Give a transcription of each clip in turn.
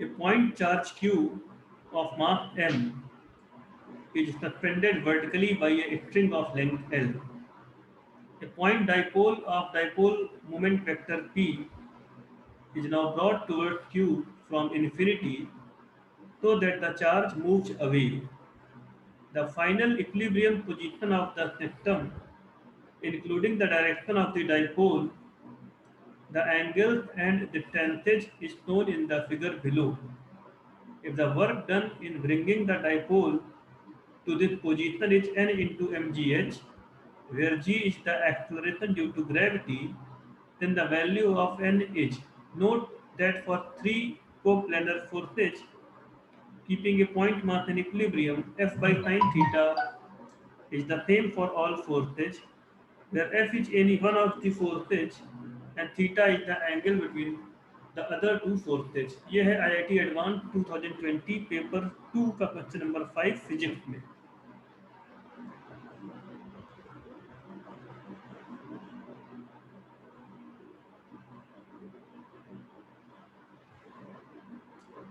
A point charge q of mass m is suspended vertically by a string of length L. A point dipole of dipole moment vector p is now brought towards q from infinity so that the charge moves away. The final equilibrium position of the system, including the direction of the dipole, the angles and distances is shown in the figure below. If the work done in bringing the dipole to this position is n into mgh, where g is the acceleration due to gravity, then the value of n is. Note that for three coplanar forces, keeping a point mass in equilibrium, F by sine theta is the same for all forces, where F is any one of the forces and theta is the angle between the other two forces. ये है IIT advance 2020 paper 2 का question number 5 physics में।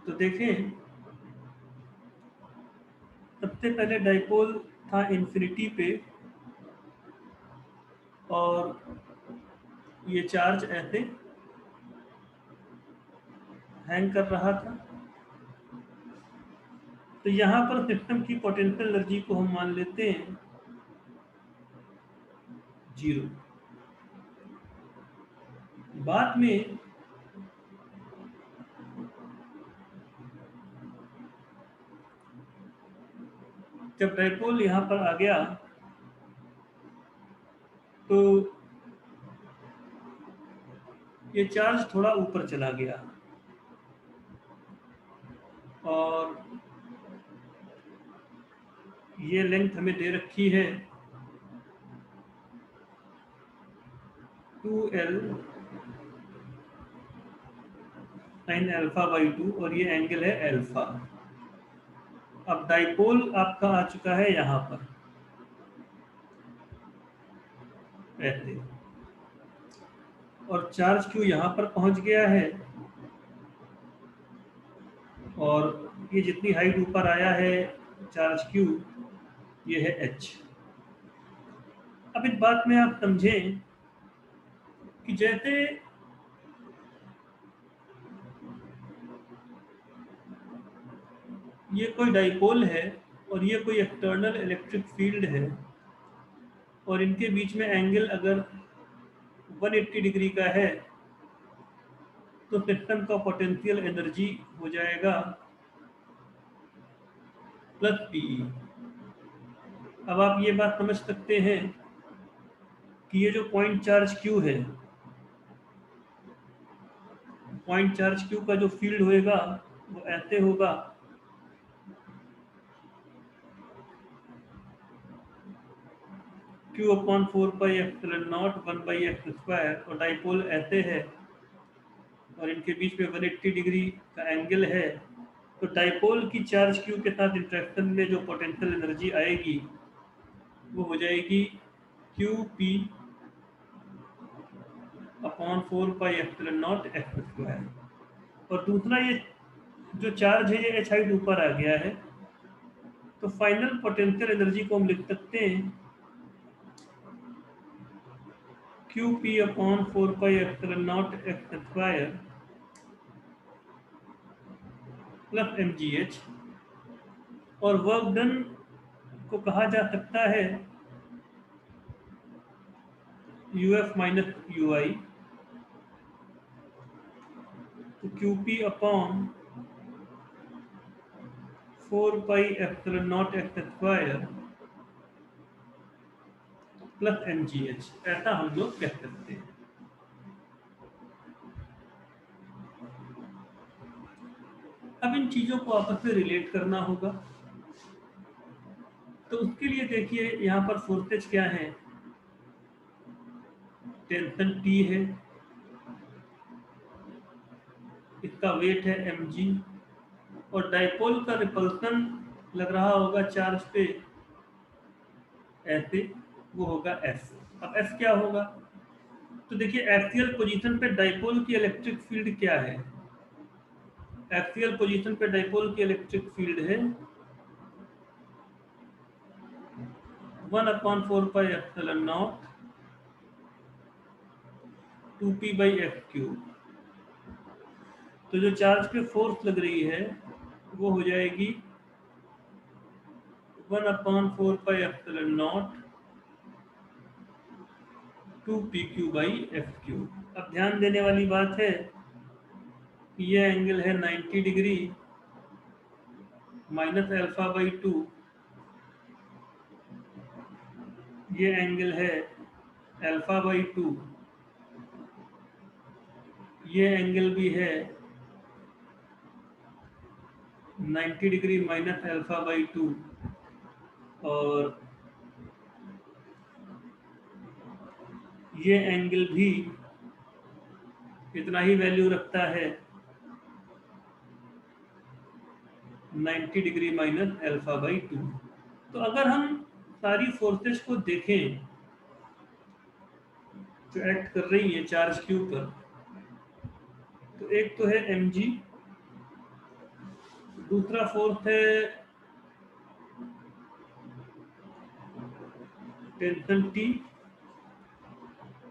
तो देखें, सबसे पहले dipole था infinity पे और ये चार्ज ऐसे हैंग कर रहा था। तो यहाँ पर सिस्टम की पोटेंशियल एनर्जी को हम मान लेते हैं 0। बाद में जब डाइपोल यहाँ पर आ गया तो ये चार्ज थोड़ा ऊपर चला गया और ये लेंथ हमें दे रखी है 2l sin अल्फा बाई 2 और ये एंगल है अल्फा। अब डाइपोल आपका आ चुका है यहाँ पर ऐसे और चार्ज क्यू यहाँ पर पहुँच गया है और ये जितनी हाइट ऊपर आया है चार्ज क्यू ये है h। अब इस बात में आप समझें कि जैसे ये कोई डाइपोल है और ये कोई एक्सटर्नल इलेक्ट्रिक फील्ड है और इनके बीच में एंगल अगर 180 डिग्री का है तो सिस्टम का पोटेंशियल एनर्जी हो जाएगा प्लस पीई। अब आप ये बात समझ सकते हैं कि ये जो पॉइंट चार्ज क्यू है, पॉइंट चार्ज क्यू का जो फील्ड होएगा वो ऐसे होगा q upon 4 pi epsilon not 1 by x square और डाइपोल ऐसे है और इनके बीच में 180 डिग्री का एंगल है। तो डाइपोल की चार्ज क्यू के साथ इंटरेक्शन में जो पोटेंशियल एनर्जी आएगी वो हो जाएगी Q p upon 4 pi epsilon naught x square. और दूसरा ये जो चार्ज है ये एच हाइट ऊपर आ गया है तो फाइनल पोटेंशियल एनर्जी को हम लिख सकते हैं q p upon 4 pi epsilon naught x square plus m g h. और वर्क डन को कहा जा सकता है u f minus u i, तो q p upon 4 pi epsilon naught x square plus m g h, ऐसा हम लोग कह सकते हैं। अब इन चीज़ों को आपस में रिलेट करना होगा तो उसके लिए देखिए यहाँ पर फोर्सेज क्या है, टेंशन T है, इसका वेट है mg और डाइपोल का रिपल्सन लग रहा होगा चार्ज पे ऐसे, वो होगा F। अब F क्या होगा, तो देखिए एक्सियल पोजीशन पे डाइपोल की इलेक्ट्रिक फील्ड क्या है, एक्सियल पोजीशन पे डाइपोल की इलेक्ट्रिक फील्ड है 1/4πε0 2p/f³। तो जो चार्ज पे फोर्स लग रही है वो हो जाएगी 1/4πε0 2pq/f³। अब ध्यान देने वाली बात है कि ये एंगल है 90 डिग्री माइनस α/2, ये एंगल है α/2, ये एंगल भी है 90 डिग्री माइनस α/2 और ये एंगल भी इतना ही वैल्यू रखता है 90 डिग्री माइनस α/2। तो अगर हम सारी फोर्सेस को देखें जो एक्ट कर रही है चार्ज क्यू पर, तो एक तो है mg, दूसरा फोर्स है टेंशन T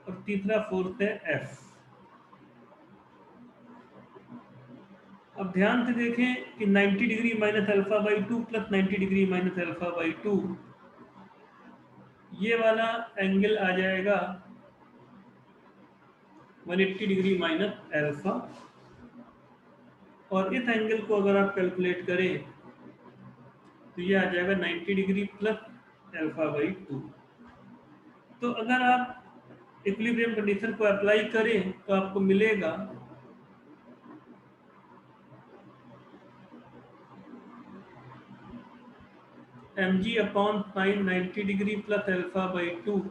और तीसरा फोर्स है F। अब ध्यान से देखें कि 90 degree minus α/2 plus 90 degree minus α/2, ये वाला एंगल आ जाएगा 180 डिग्री माइनस अल्फा, और इस एंगल को अगर आप कैलकुलेट करें तो ये आ जाएगा 90 डिग्री प्लस α/2। तो अगर आप इक्विलिब्रियम कंडीशन को अप्लाई करें तो आपको मिलेगा mg/sin 90 degree plus α/2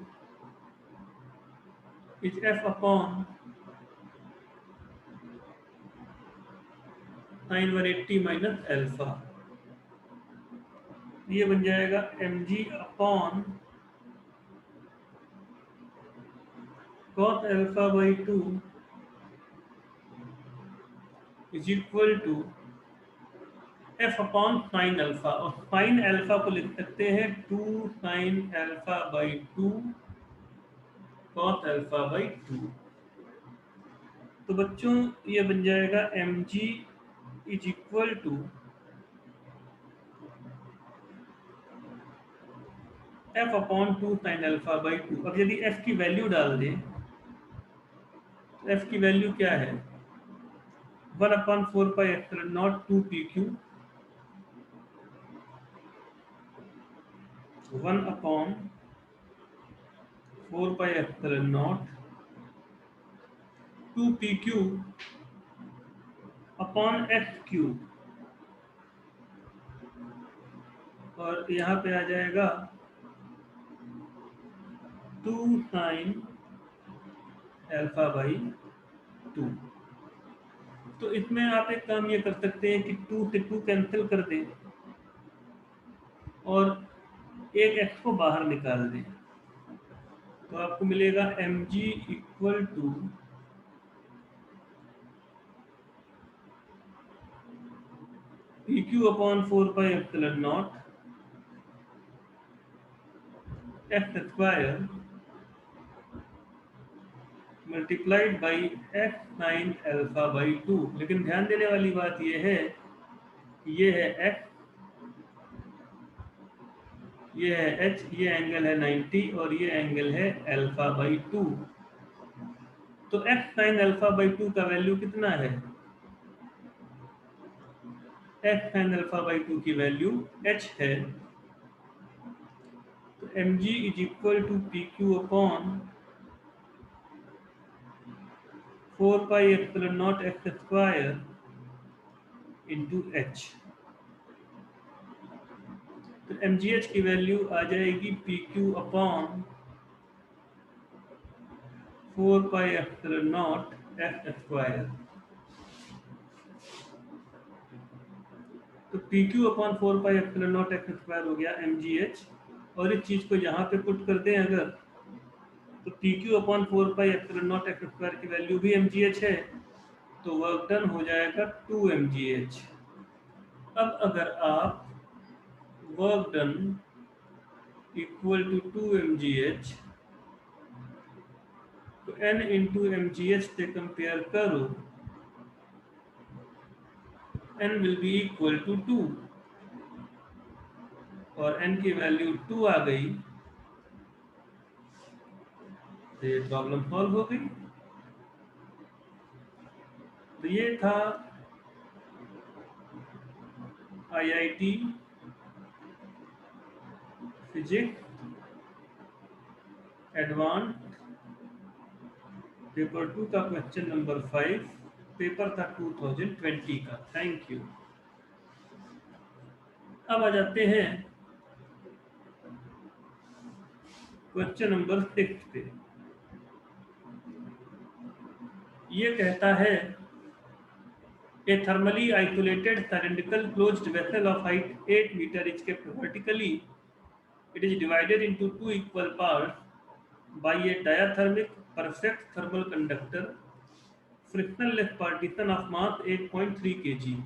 is f/sin 180 minus alpha. ये बन जाएगा mg/cos α/2 is equal to f/sin alpha, और sin अल्फा को लिख सकते हैं 2 sin α/2 cos α/2। तो बच्चों ये बन जाएगा mg is equal to f/2 sin α/2। अब यदि f की वैल्यू डाल दें तो f की वैल्यू क्या है 1/4πε0 2pq 1/4πε0 2pq अपॉन f³, और यहाँ पे आ जाएगा 2 sin α/2। तो इसमें आप एक काम ये कर सकते हैं कि 2 से 2 कैंसिल कर दें और एक x को बाहर निकाल दें, तो आपको मिलेगा mg equal to pq/4πε0 x² multiplied by f sin α/2। लेकिन ध्यान देने वाली बात यह है कि ये है f, ये है h, ये एंगल है 90 और ये एंगल है α/2। तो f sin α/2 का वैल्यू कितना है? f sin α/2 की वैल्यू h है। तो mg is equal to pq/4πε0 x² into h। तो mgh की वैल्यू आ जाएगी pq/4πε0 x²। तो pq/4πε0 x² हो गया mgh, और इस चीज को यहाँ पे पुट कर दें अगर, तो pq/4πε0 x² की वैल्यू भी mgh है तो वर्क डन हो जाएगा 2 mgh। अब अगर आप work done equal to 2 mgh तो n इंटू mgh से कंपेयर करो, n will be equal to 2 और n की वैल्यू 2 आ गई तो ये प्रॉब्लम सॉल्व हो गई। तो ये था IIT फिजिक्स एडवांस्ड पेपर 2 का क्वेश्चन नंबर 5, पेपर था 2020 का। Thank you. अब आ जाते हैं क्वेश्चन नंबर 6 पे। ये कहता है a thermally isolated cylindrical closed vessel of height 8 meter is kept vertically. It is divided into two equal parts by a diathermic perfect thermal conductor frictionless partition of mass 8.3 kg.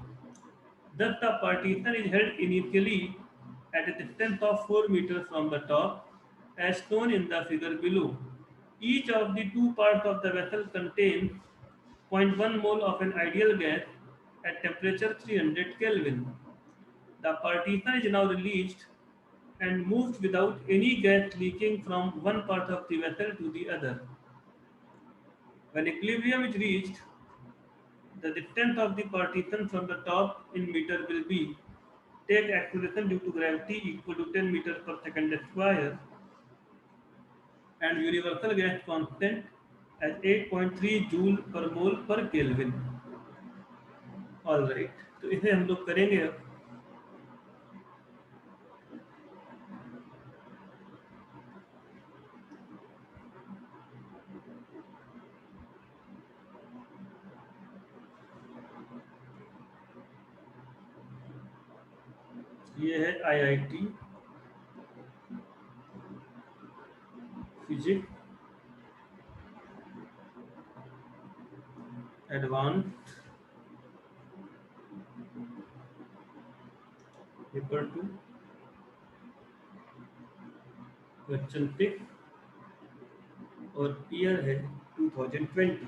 Thus the partition is held initially at a distance of 4 meters from the top as shown in the figure below. Each of the two parts of the vessel contains 0.1 mole of an ideal gas at temperature 300 Kelvin. The partition is now released and moved without any gas leaking from one part of the vessel to the other. When equilibrium is reached, the distance of the partition from the top in meter will be take acceleration due to gravity equal to 10 meters per second square and universal gas constant as 8.3 joule per mole per Kelvin. All right, तो इसे हम लोग करेंगे अब। ये है IIT physics advance paper 2 question 6 और year है 2020।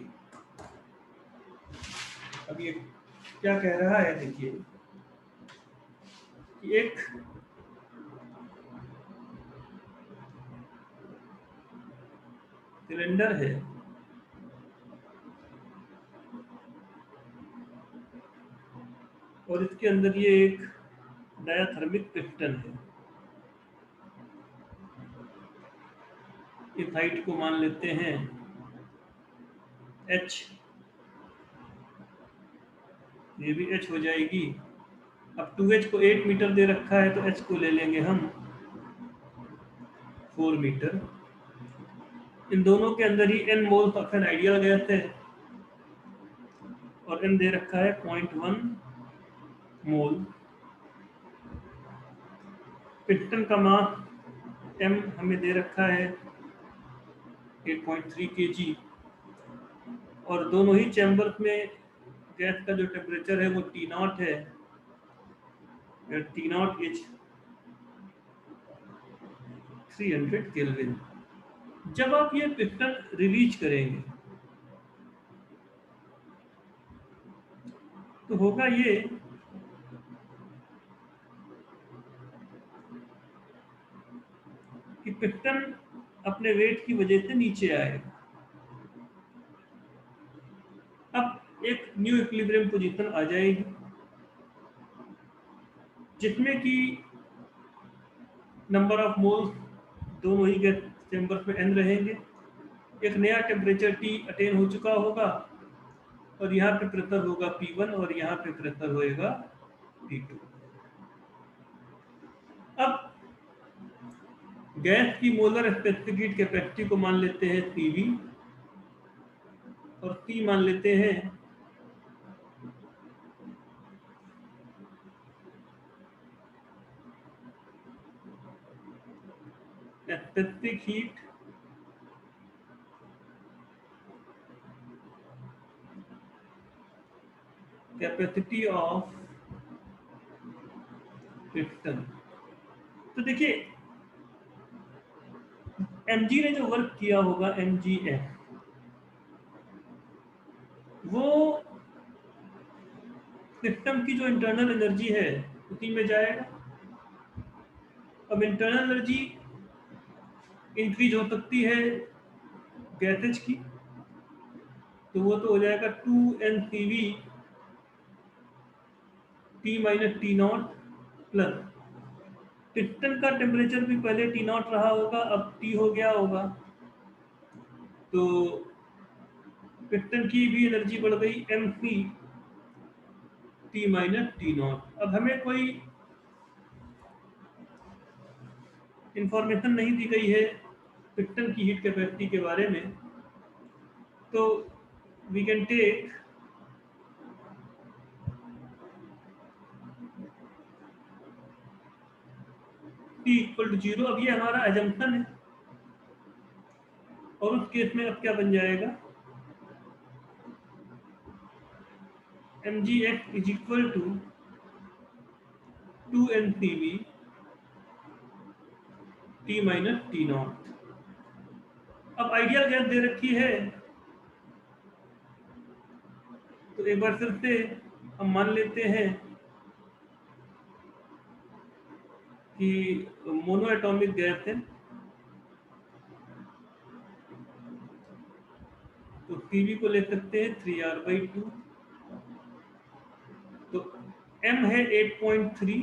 अब ये क्या कह रहा है, देखिए कि एक सिलेंडर है और इसके अंदर ये एक डायाथर्मिक पिस्टन है। इस हाइट को मान लेते हैं h, ये भी h हो जाएगी। अब 2h को 8 मीटर दे रखा है तो h को ले लेंगे हम 4 मीटर। इन दोनों के अंदर ही n moles of an ideal gas है और n दे रखा है 0.1 मोल। पिस्टन का मास m हमें दे रखा है 8.3 kg और दोनों ही चैम्बर्स में गैस का जो टेम्परेचर है वो T0 है। T0 is 300 kelvin. जब आप ये पिस्टन रिलीज करेंगे तो होगा ये कि पिस्टन अपने वेट की वजह से नीचे आएगा। अब एक न्यू इक्विलिब्रियम पोजीशन आ जाएगी जिसमें कि नंबर ऑफ मोल्स दोनों ही गैस चैम्बर्स में n रहेंगे। एक नया टेम्परेचर T अटेन हो चुका होगा और यहाँ पे प्रेशर होगा P1 और यहाँ पे प्रेशर होएगा P2। अब गैस की मोलर स्पेसिफिक हीट कैपेसिटी को मान लेते हैं CV और C मान लेते हैं specific heat capacity of piston. तो देखिए mg ने जो वर्क किया होगा mgf, वो सिस्टम की जो इंटरनल एनर्जी है उसी में जाएगा। अब इंटरनल एनर्जी इंक्रीज हो सकती है गैसेज की, तो वो तो हो जाएगा 2 NCV T minus t not plus piston का टेम्परेचर भी पहले टी नॉट रहा होगा, अब टी हो गया होगा, तो पिस्टन की भी एनर्जी बढ़ गई mc T minus t naught. अब हमें कोई इंफॉर्मेशन नहीं दी गई है पिस्टन की हीट कैपेसिटी के बारे में, तो we can take T equal to 0। अब ये हमारा एजम्पशन है, और उस केस में अब क्या बन जाएगा, mgx is equal to 2 NCV T minus t naught. अब आइडियल गैस दे रखी है, तो एक बार फिर से हम मान लेते हैं कि मोनो एटॉमिक गैस है, तो Cv को ले सकते हैं 3r/2। तो m है 8.3,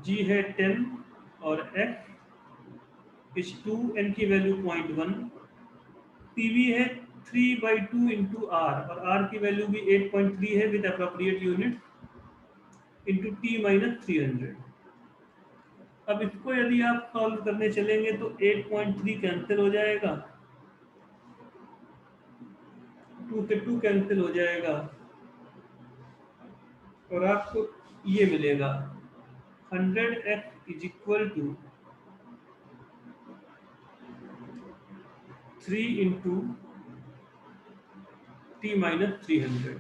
g है 10 और x इज 2, n की वैल्यू 0.1, Cv है 3/2 इंटू r, और r की वैल्यू भी 8.3 है with appropriate unit into t minus 300। अब इसको यदि आप सॉल्व करने चलेंगे तो 8.3 कैंसिल हो जाएगा, 2 से 2 कैंसिल हो जाएगा, और आपको ये मिलेगा 100x is equal to 3 into t minus 300।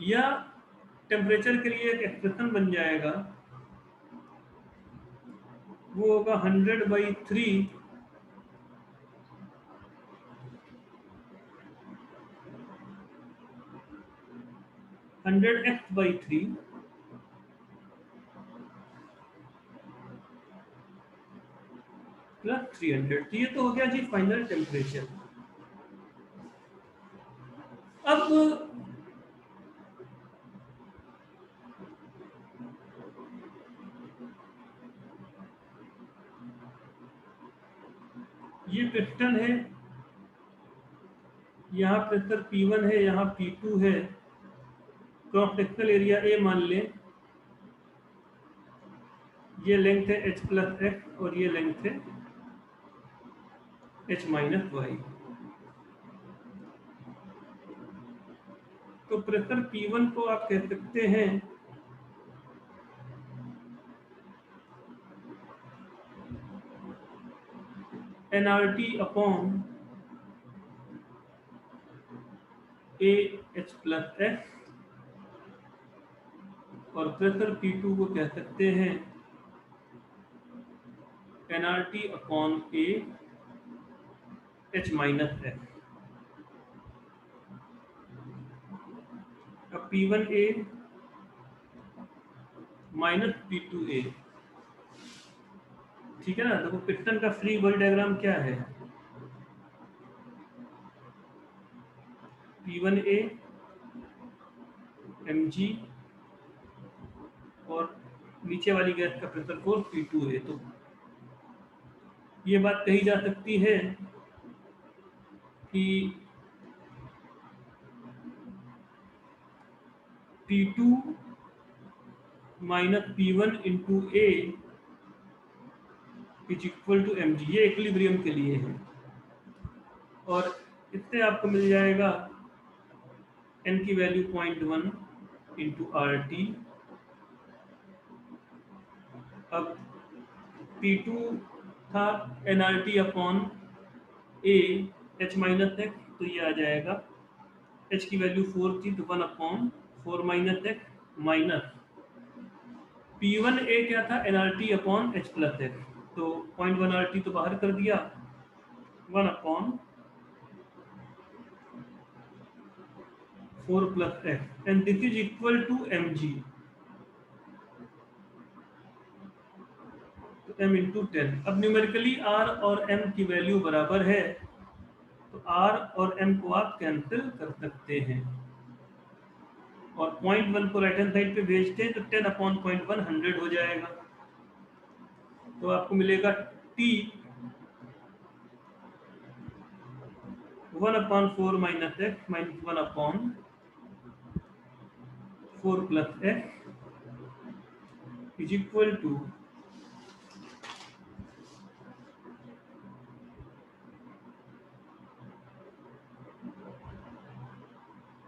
या टेम्परेचर के लिए एक एक्सप्रेशन बन जाएगा, वो होगा 100/3 100x/3 प्लस 300। तो ये तो हो गया जी फाइनल टेम्परेचर। अब ये पिस्टन है, यहाँ प्रेशर P1 है, यहाँ P2 है, क्रॉस सेक्शनल एरिया A मान लें, ये लेंथ है h प्लस x और ये लेंथ है h माइनस y। तो प्रेशर P1 को आप कह सकते हैं nRT upon AH plus x, और प्रेशर P2 को कह सकते हैं nRT upon AH minus x। अब P1A माइनस P2A, ठीक है ना। देखो पिस्टन का फ्री बॉडी डायग्राम क्या है, P1A mg और नीचे वाली गैस का प्रेशर फोर्स P2A। तो ये बात कही जा सकती है कि P2 minus P1 into A is equal to mg, ये इक्विलिब्रियम के लिए है, और इससे आपको मिल जाएगा n की वैल्यू 0.1 इंटू RT। अब P2 था nRT upon A h minus x, तो ये आ जाएगा h की वैल्यू 4 थी तो 1/4 माइनस एक्स माइनस P1A क्या था nRT/h+x, तो 0.1 RT तो बाहर कर दिया, 1/4 plus x and this is equal to mg, तो m into 10। अब न्यूमेरिकली r और m की वैल्यू बराबर है तो r और m को आप कैंसिल कर सकते हैं और 0.1 को राइट हैंड साइड पे भेजते हैं तो 10/0.1 100 हो जाएगा। तो आपको मिलेगा t 1/4 minus x minus 1/4 plus x is equal to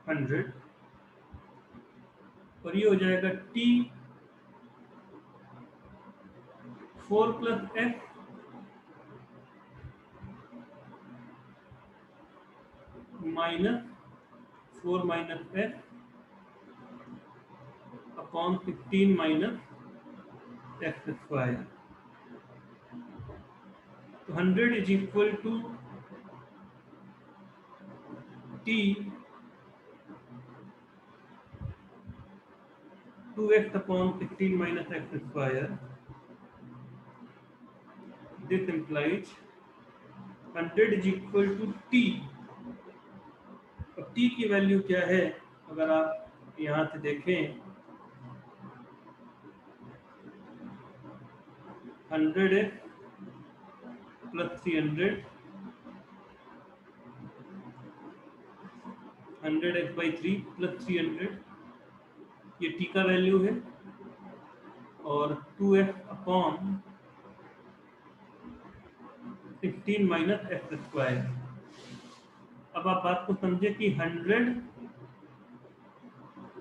100 और ये हो जाएगा t 4 plus x minus 4 minus x upon 16 minus x square, तो 100 is equal to t 2x upon 16 minus x square, this implies 100 is equal to t। अब t की value क्या है अगर आप यहाँ से देखें 100x plus 300 100x/3 plus 300 ये t का वैल्यू है और 2x upon 16 minus x square. अब आप बात को समझे कि 100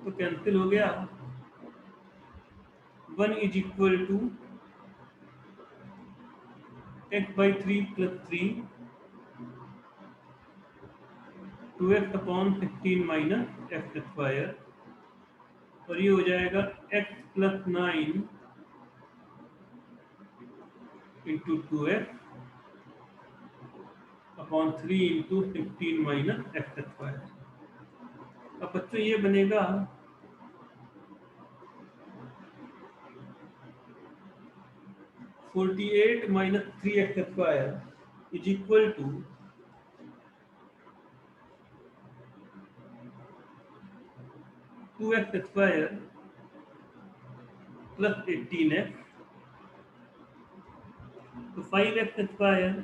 तो कैंसिल हो गया, 1 is equal to x/3 plus 3 2x upon 16 minus x square और ये हो जाएगा x plus 9 into 2x upon 3 into 16 minus x square. अब बच्चों ये बनेगा 48 minus 3x square is equal to 2x square plus 18x, तो 5x square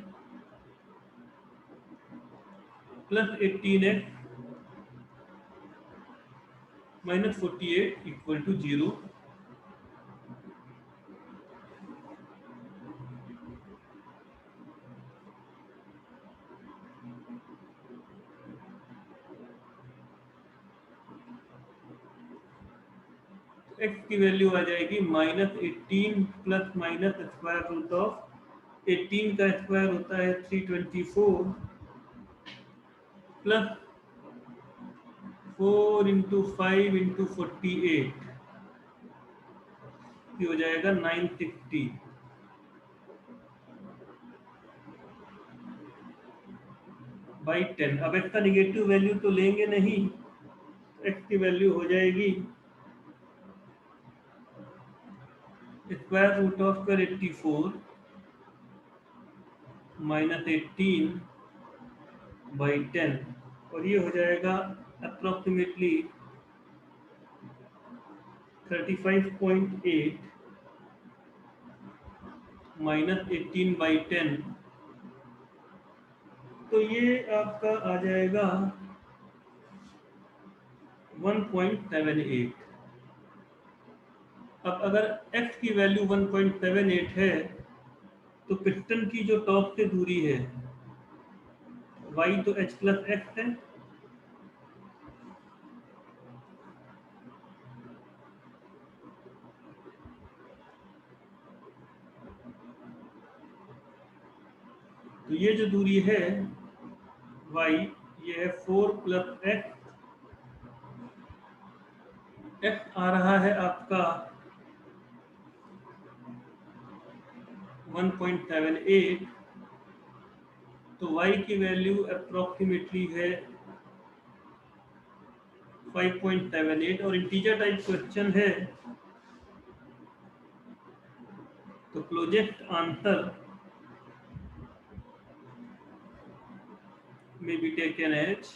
plus 18x minus 48 equal to 0। x की वैल्यू आ जाएगी -18 plus minus square root of 18 का square होता है 324 प्लस 4 इंटू 5 इंटू 48 ये हो जाएगा 960 बाई 10। अब x का निगेटिव वैल्यू तो लेंगे नहीं, x की वैल्यू हो जाएगी square root of 84 minus 18 by 10 और ये हो जाएगा अप्रोक्सीमेटली 35.8 माइनस 18/10, तो ये आपका आ जाएगा 1.78। अब अगर x की वैल्यू 1.78 है तो पिस्टन की जो टॉप से दूरी है y तो h प्लस x है तो ये जो दूरी है y ये है 4 प्लस एक्स आ रहा है आपका 1.78, तो y की वैल्यू अप्रोक्सीमेटली है 5.78 और इंटीजर टाइप क्वेश्चन है, तो closest answer may be taken as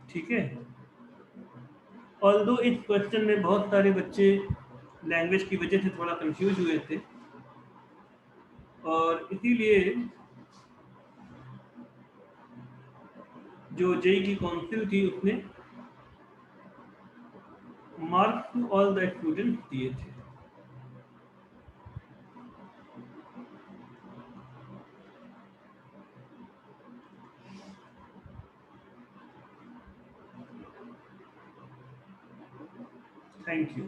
ठीक है। ऑल्दो इस क्वेश्चन में बहुत सारे बच्चे लैंग्वेज की वजह से थोड़ा कंफ्यूज हुए थे और इसीलिए जो जेई की काउंसिल थी उसने marks to all the students दिए थे। Thank you.